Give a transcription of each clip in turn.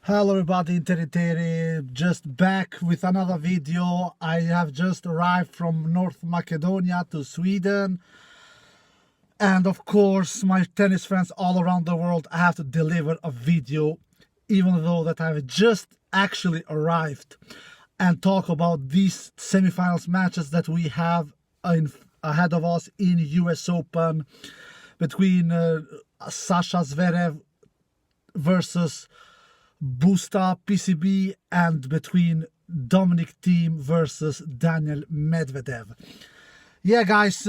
Hello everybody, Interi, just back with another video. I have just arrived from North Macedonia to Sweden, and of course my tennis friends all around the world, I have to deliver a video even though that I've just actually arrived and talk about these semifinals matches that we have ahead of us in US Open between Sasha Zverev versus Busta PCB and between Domenic Thiem versus Daniil Medvedev. Yeah, guys,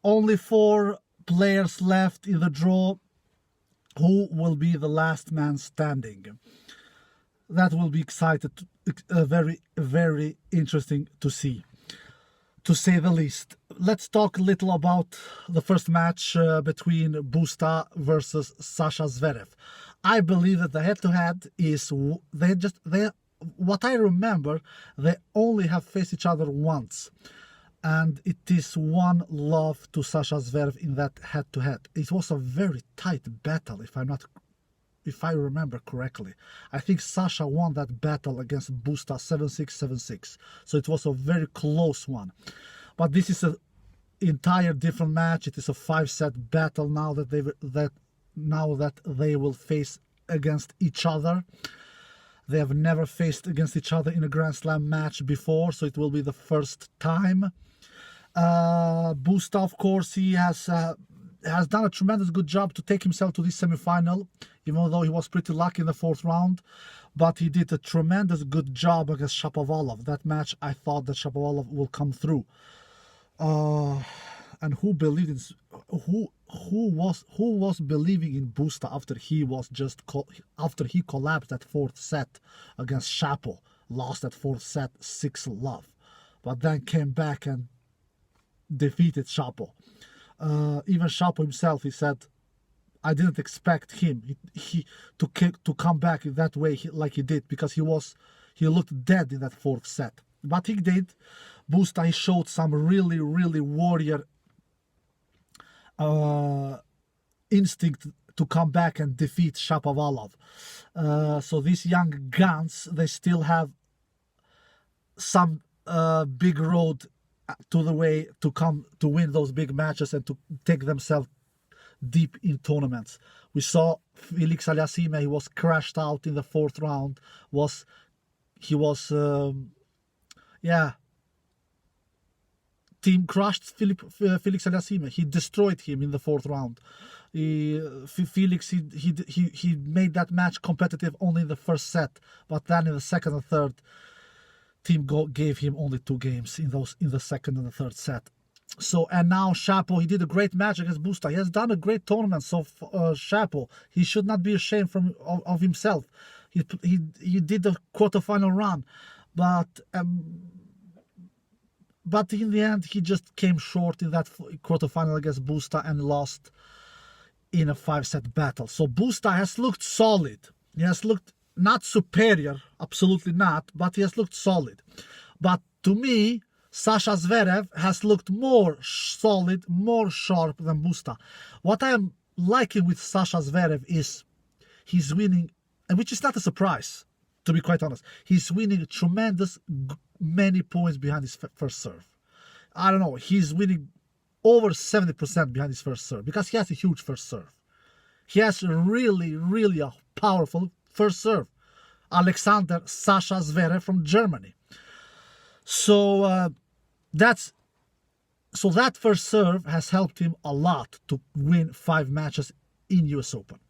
only four players left in the draw. Who will be the last man standing? That will be very, very interesting to see, to say the least. Let's talk a little about the first match between Busta versus Sasha Zverev. I believe that the head-to-head is what I remember, they only have faced each other once, and it is 1-love to Sasha Zverev in that head-to-head. It was a very tight battle, if I remember correctly. I think Sasha won that battle against Busta 7-6, 7-6. So it was a very close one. But this is an entire different match. It is a 5-set battle now that they will face against each other. They have never faced against each other in a Grand Slam match before, so it will be the first time. Busta, of course, he has done a tremendous good job to take himself to this semi-final, even though he was pretty lucky in the fourth round. But he did a tremendous good job against Shapovalov. That match, I thought that Shapovalov will come through. And who believed in who was believing in Busta after he collapsed that fourth set against Shapo, lost that fourth set 6-love, but then came back and defeated Shapo. Even Shapo himself, he said, I didn't expect him to come back in that way like he did, because he looked dead in that fourth set. But he did. Busta, he showed some really, really warrior instinct to come back and defeat Shapovalov. So these young guns, they still have some big road to the way to come to win those big matches and to take themselves deep in tournaments. We saw Felix Aliassime, he was crashed out in the fourth round. Team crushed Felix Aliassime. He destroyed him in the fourth round. Felix, he made that match competitive only in the first set, but then in the second and third, Team gave him only 2 games in the second and the third set. So, and now Shapo, he did a great match against Busta. He has done a great tournament. So Shapo, he should not be ashamed of himself. He did the quarterfinal run, but in the end, he just came short in that quarterfinal against Busta and lost in a 5-set battle. So Busta has looked solid. He has looked not superior, absolutely not, but he has looked solid. But to me, Sasha Zverev has looked more solid, more sharp than Busta. What I am liking with Sasha Zverev is he's winning, and which is not a surprise, to be quite honest. He's winning tremendous many points behind his first serve. I don't know, he's winning over 70% behind his first serve because he has a huge first serve. He has really, really a powerful first serve. Alexander Sasha Zverev from Germany. So that first serve has helped him a lot to win 5 matches in US Open.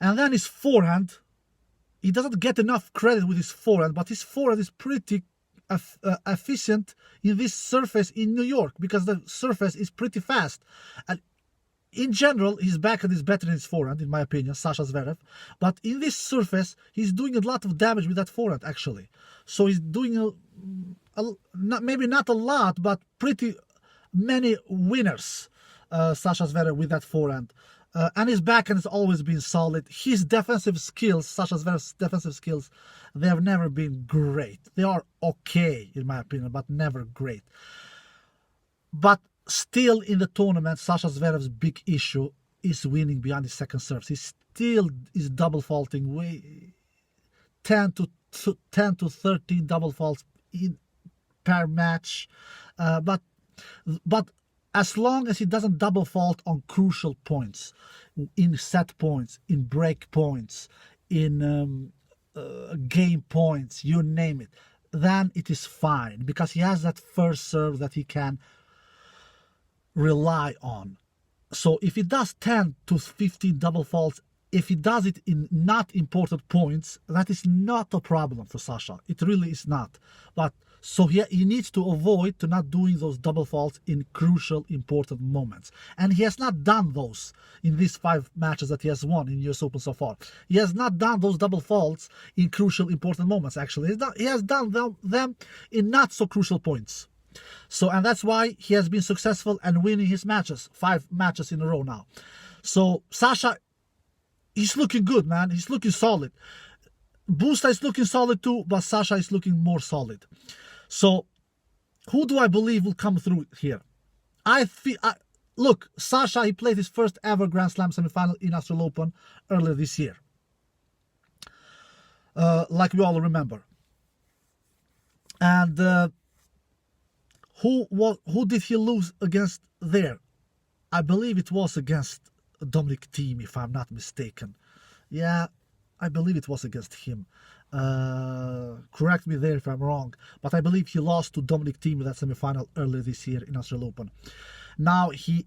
And then his forehand, he doesn't get enough credit with his forehand, but his forehand is pretty efficient in this surface in New York, because the surface is pretty fast. And in general, his backhand is better than his forehand, in my opinion, Sasha Zverev. But in this surface, he's doing a lot of damage with that forehand, actually. So he's doing maybe not a lot, but pretty many winners, Sasha Zverev, with that forehand. And his backhand has always been solid. His defensive skills, Sasha Zverev's defensive skills, they have never been great. They are okay, in my opinion, but never great. But still in the tournament, Sasha Zverev's big issue is winning behind his second serves. still is double faulting, 10 to 13 double faults per match, but as long as he doesn't double fault on crucial points, in set points, in break points, in game points, you name it, then it is fine, because he has that first serve that he can rely on. So if he does 10 to 15 double faults, if he does it in not important points, that is not a problem for Sasha. It really is not. But so he needs to avoid to not doing those double faults in crucial, important moments. And he has not done those in these 5 matches that he has won in US Open so far. He has not done those double faults in crucial, important moments, actually. He has done them in not so crucial points. So, and that's why he has been successful and winning his matches, 5 matches in a row now. So Sasha, he's looking good, man. He's looking solid. Busta is looking solid too, but Sasha is looking more solid. So who do I believe will come through here? Look, Sasha, he played his first ever Grand Slam semifinal in Australian Open earlier this year. Like we all remember. And who did he lose against there? I believe it was against Domenic Thiem, if I'm not mistaken. Yeah, I believe it was against him. Correct me there if I'm wrong, but I believe he lost to Domenic Thiem in that semifinal earlier this year in Australian Open. Now he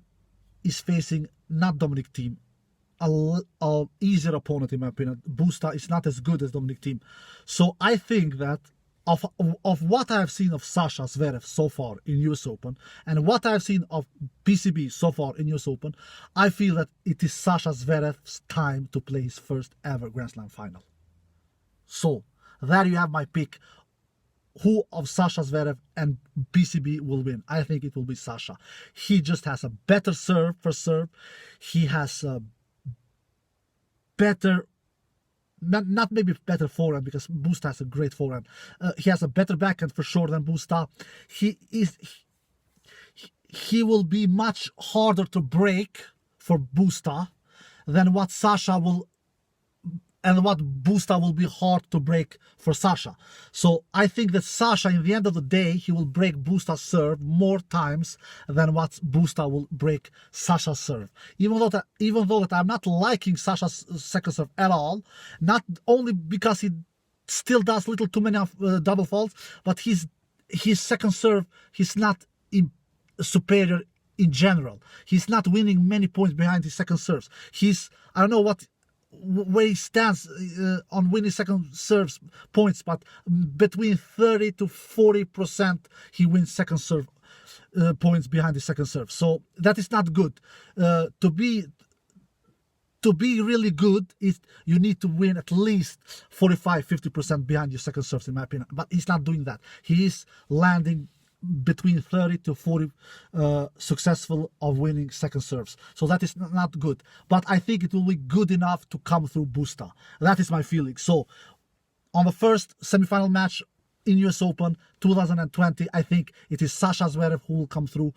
is facing not Domenic Thiem, a easier opponent in my opinion. Busta is not as good as Domenic Thiem. So I think that of what I have seen of Sasha Zverev so far in US Open and what I have seen of PCB so far in US Open, I feel that it is Sasha Zverev's time to play his first ever Grand Slam final. So there you have my pick. Who of Sasha Zverev and PCB will win? I think it will be Sasha. He just has a better serve for serve. He has a better, not maybe better forehand, because Busta has a great forehand. He has a better backhand for sure than Busta. He will be much harder to break for Busta than what Sasha will, and what Busta will be hard to break for Sasha. So I think that Sasha, in the end of the day, he will break Busta's serve more times than what Busta will break Sasha's serve. Even though that I'm not liking Sasha's second serve at all, not only because he still does little too many double faults, but his second serve, he's not superior in general. He's not winning many points behind his second serves. I don't know where he stands on winning second serves points, but between 30 to 40% he wins second serve points behind his second serve. So that is not good. To be really good, you need to win at least 45-50% behind your second serves, in my opinion. But he's not doing that. He is landing between 30 to 40 successful of winning second serves. So that is not good. But I think it will be good enough to come through Busta. That is my feeling. So on the first semifinal match in US Open 2020, I think it is Sasha Zverev who will come through.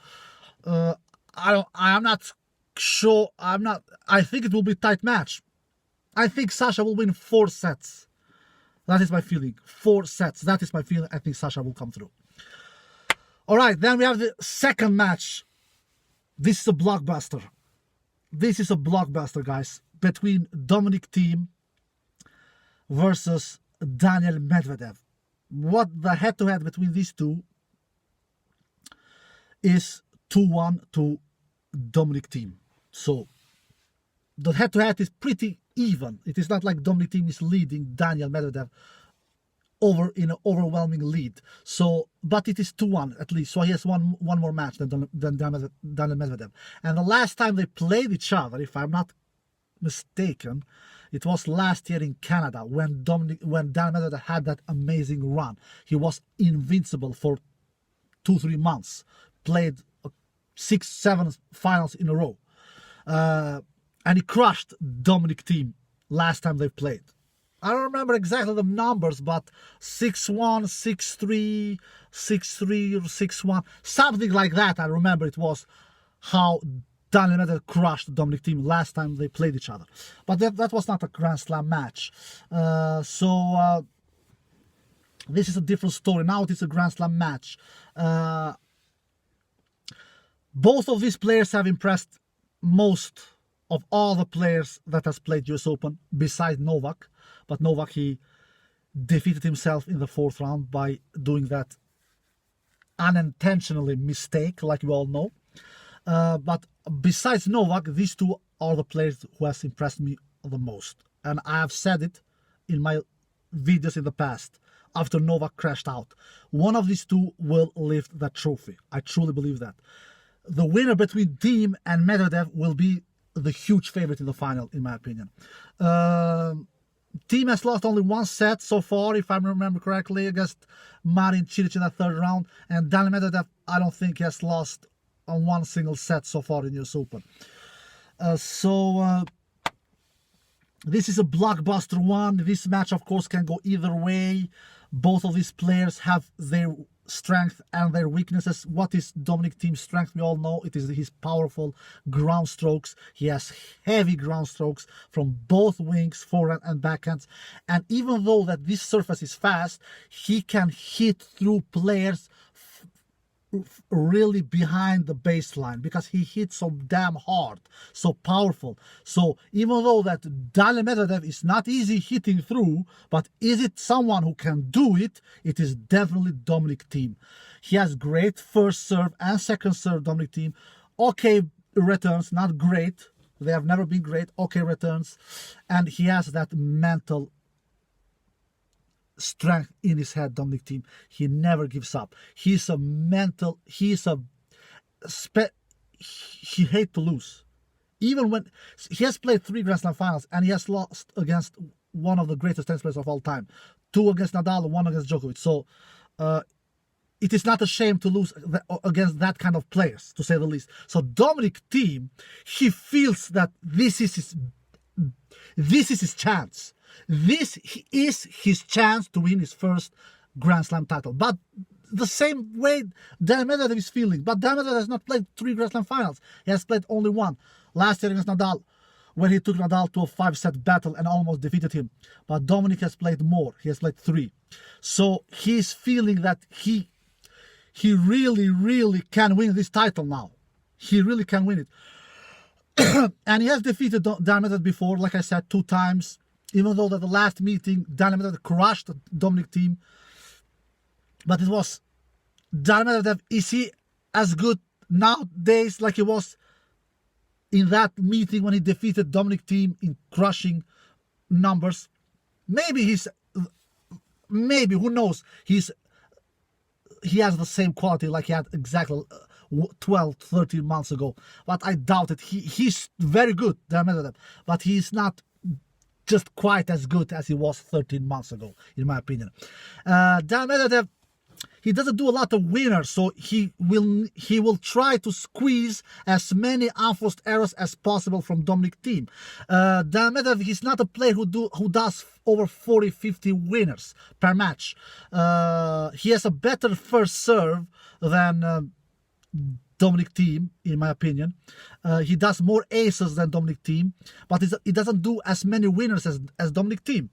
I'm not sure. I think it will be a tight match. I think Sasha will win 4 sets. That is my feeling. 4 sets. That is my feeling. I think Sasha will come through. All right, then we have the second match. This is a blockbuster. This is a blockbuster, guys, between Domenic Thiem versus Daniil Medvedev. What the head-to-head between these two is 2-1 to Domenic Thiem. So the head-to-head is pretty even. It is not like Domenic Thiem is leading Daniil Medvedev in an overwhelming lead. So, but it is 2-1 at least. So he has one more match than Daniil Medvedev. And the last time they played each other, if I'm not mistaken, it was last year in Canada when Daniil Medvedev had that amazing run. He was invincible for 2-3 months. Played 6-7 finals in a row. And he crushed Domenic Thiem last time they played. I don't remember exactly the numbers, but 6-1, 6-3, 6-3 or 6-1, something like that. I remember it was how Daniil Medvedev crushed Domenic Thiem last time they played each other. But that was not a Grand Slam match. This is a different story. Now it is a Grand Slam match. Both of these players have impressed most of all the players that has played US Open besides Novak. But Novak, he defeated himself in the 4th round by doing that unintentionally mistake, like we all know. But besides Novak, these two are the players who has impressed me the most. And I have said it in my videos in the past. After Novak crashed out, one of these two will lift that trophy. I truly believe that. The winner between Thiem and Medvedev will be the huge favorite in the final, in my opinion. Thiem has lost only 1 set so far, if I remember correctly, against Marin Cilic in that 3rd round. And Daniil Medvedev, I don't think he has lost on 1 single set so far in US Open. This is a blockbuster one. This match, of course, can go either way. Both of these players have their strength and their weaknesses. What is Domenic Thiem's strength? We all know it is his powerful ground strokes. He has heavy ground strokes from both wings, forehand and backhands. And even though that this surface is fast, he can hit through players really behind the baseline because he hits so damn hard, so powerful. So even though that Daniil Medvedev is not easy hitting through, but is it someone who can do it? It is definitely Domenic Thiem. He has great first serve and second serve, Domenic Thiem. Okay returns, not great. They have never been great. Okay returns. And he has that mental strength in his head, Domenic Thiem. He never gives up. He hates to lose. Even when he has played 3 Grand Slam finals and he has lost against one of the greatest tennis players of all time, 2 against Nadal, 1 against Djokovic. So it is not a shame to lose against that kind of players, to say the least. So Domenic Thiem, he feels that this is his chance. This is his chance to win his first Grand Slam title. But the same way Daniil Medvedev is feeling. But Daniil Medvedev has not played 3 Grand Slam finals. He has played only 1. Last year against Nadal, when he took Nadal to a 5-set battle and almost defeated him. But Domenic has played more. He has played 3. So he's feeling that he really, really can win this title now. He really can win it. And he has defeated Daniil Medvedev before, like I said, 2 times. Even though that the last meeting, Daniil Medvedev crushed Domenic Thiem. But it was Daniil Medvedev. Is he as good nowadays like he was in that meeting when he defeated Domenic Thiem in crushing numbers? Maybe who knows? He has the same quality like he had exactly 12, 13 months ago. But I doubt it. He's very good, Daniil Medvedev. But he's not just quite as good as he was 13 months ago, in my opinion. Daniil Medvedev, he doesn't do a lot of winners, so he will try to squeeze as many unforced errors as possible from Domenic Thiem. Daniil Medvedev, he's not a player who does over 40, 50 winners per match. He has a better first serve than Domenic Thiem, in my opinion. He does more aces than Domenic Thiem, but he doesn't do as many winners as Domenic Thiem,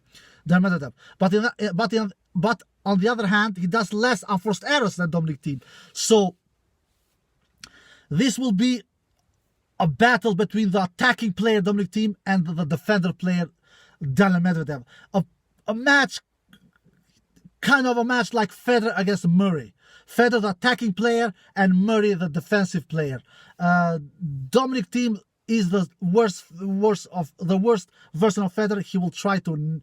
Daniil Medvedev. But on the other hand, he does less unforced errors than Domenic Thiem. So this will be a battle between the attacking player Domenic Thiem and the defender player Daniil Medvedev. A match, kind of a match like Federer against Murray. Federer the attacking player and Murray the defensive player. Domenic Thiem is the worst version of Federer. He will try to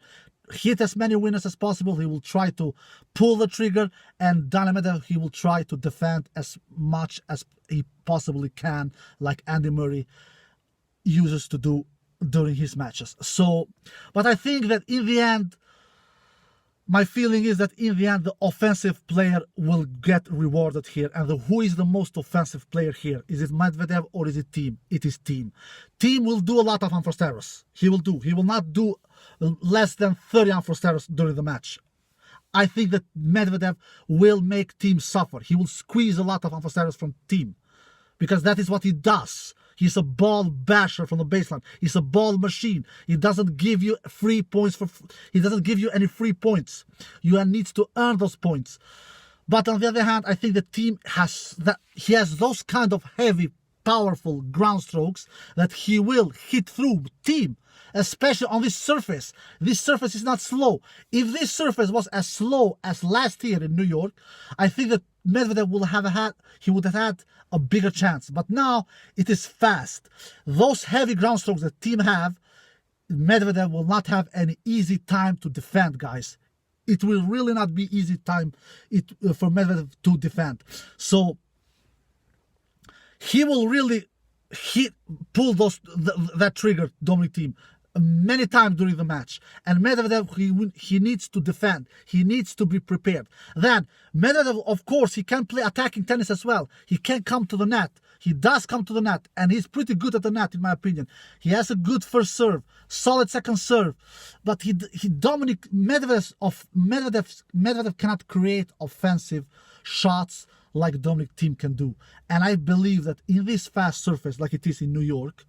hit as many winners as possible. He will try to pull the trigger, and Daniil Medvedev, he will try to defend as much as he possibly can, like Andy Murray uses to do during his matches. So, but I think that in the end, my feeling is that in the end, the offensive player will get rewarded here. And who is the most offensive player here? Is it Medvedev or is it Thiem? It is Thiem. Thiem will do a lot of unforced errors. He will not do less than 30 unforced errors during the match. I think that Medvedev will make Thiem suffer. He will squeeze a lot of unforced errors from Thiem, because that is what he does. He's a ball basher from the baseline. He's a ball machine. He doesn't give you free points he doesn't give you any free points. You need to earn those points. But on the other hand, I think the team he has those kind of heavy, powerful ground strokes that he will hit through team, especially on this surface. This surface is not slow. If this surface was as slow as last year in New York, I think that Medvedev would have had a bigger chance. But now it is fast. Those heavy ground strokes that team have, Medvedev will not have any easy time to defend, guys. It will really not be easy time for Medvedev to defend. So he will really pull that trigger, Domenic Thiem, many times during the match. And Medvedev, he needs to defend. He needs to be prepared. Then Medvedev, of course, he can play attacking tennis as well. He can come to the net. He does come to the net, and he's pretty good at the net, in my opinion. He has a good first serve, solid second serve, but Medvedev cannot create offensive shots like Domenic Thiem can do. And I believe that in this fast surface, like it is in New York,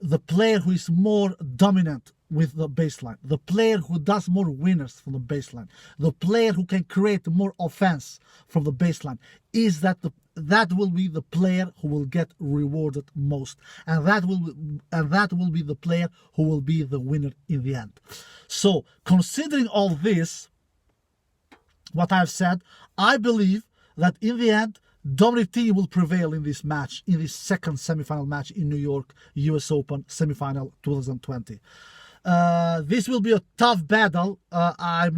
the player who is more dominant with the baseline, the player who does more winners from the baseline, the player who can create more offense from the baseline, that will be the player who will get rewarded most, and that will be the player who will be the winner in the end. So, considering all this, what I've said, I believe that in the end, Domenic Thiem will prevail in this match, in this second semifinal match in New York, US Open semifinal 2020. This will be a tough battle. I'm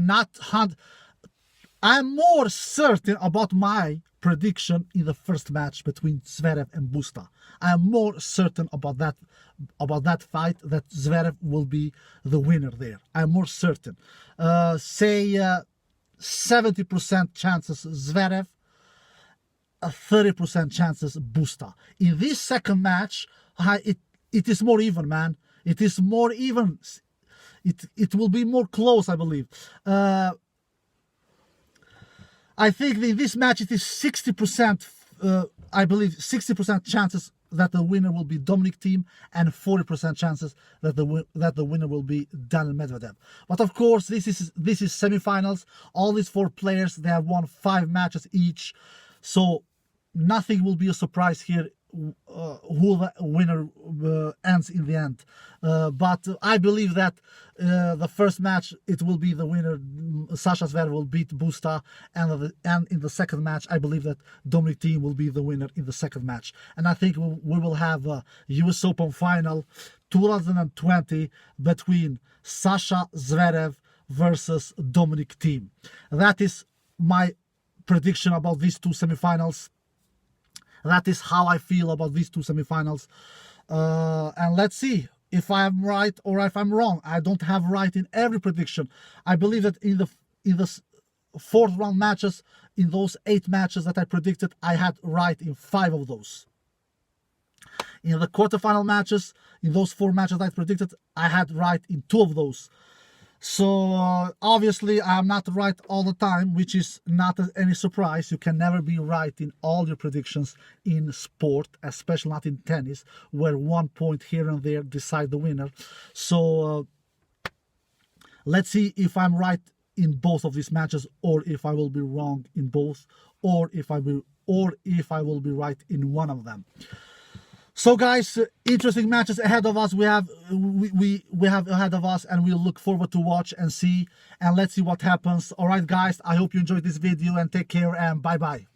more certain about my prediction in the first match between Zverev and Busta. I am more certain about that fight, that Zverev will be the winner there. I'm more certain. Say 70% chances Zverev, 30% chances Busta. In this second match, it is more even, man. It is more even. It will be more close, I believe. I think in this match it is 60%, I believe 60% chances that the winner will be Domenic Thiem, and 40% chances that the winner will be Daniil Medvedev. But of course, this is semifinals. All these four players, they have won 5 matches each, so nothing will be a surprise here. Who the winner ends in the end, but I believe that the first match it will be the winner. Sasha Zverev will beat Busta, and in the second match I believe that Domenic Thiem will be the winner in the second match. And I think we will have a US Open final 2020 between Sasha Zverev versus Domenic Thiem. That is my prediction about these two semifinals. That is how I feel about these two semifinals. And let's see if I am right or if I'm wrong. I don't have right in every prediction. I believe that in the fourth round matches, in those 8 matches that I predicted, I had right in 5 of those. In the quarterfinal matches, in those 4 matches I predicted, I had right in 2 of those. So obviously I'm not right all the time, which is not any surprise. You can never be right in all your predictions in sport, especially not in tennis, where 1 point here and there decide the winner. So let's see if I'm right in both of these matches, or if I will be wrong in both, or if I will be right in one of them. So guys, interesting matches ahead of us. We have ahead of us, and we'll look forward to watch and see, and let's see what happens. All right, guys, I hope you enjoyed this video, and take care, and bye bye.